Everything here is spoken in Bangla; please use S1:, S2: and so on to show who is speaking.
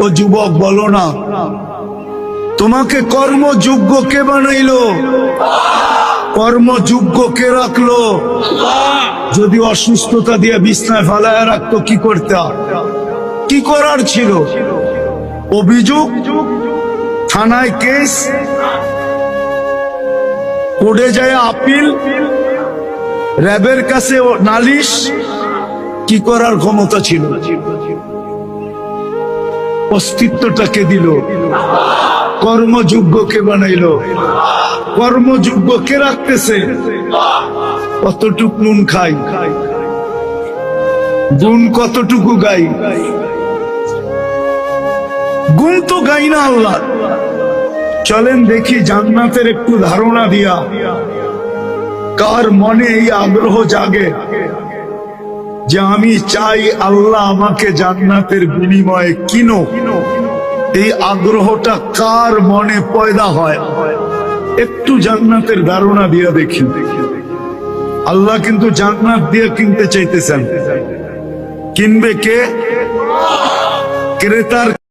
S1: ও যুবক বলো না, তোমাকে কর্মযোগ্য কে বানাইলো? কর্মযোগ্য কে রাখলো? যদি অসুস্থতা দিয়ে বিছনায় ফালায় রাখতো কি করতে? কি করার ছিল? অভিযোগ, থানায় কেস, কোর্টে যায় আপিল, র্যাবের কাছে নালিশ, কি করার ক্ষমতা ছিল? অস্তিত্বটাকে দিল, কর্মযোগ্যকে বানাইলো। কর্মযোগ্য কে রাখতেছে? কতটুক নুন খাই, গুণ কতটুকু গাই? গুণ তো গাই না আল্লাহ। চলেন দেখি জান্নাতের একটু ধারণা দিয়া কার মনে এই আগ্রহ জাগে যে আমি চাই আল্লাহ আমাকে জান্নাতের বিনিময়ে কিনো। এই আগ্রহটা কার মনে পয়দা হয়? একটু জান্নাতের ধারণা দিয়া দেখি। আল্লাহ কিন্তু জান্নাত দিয়ে কিনতে চাইতেছেন। কিনবে কে? ক্রেতার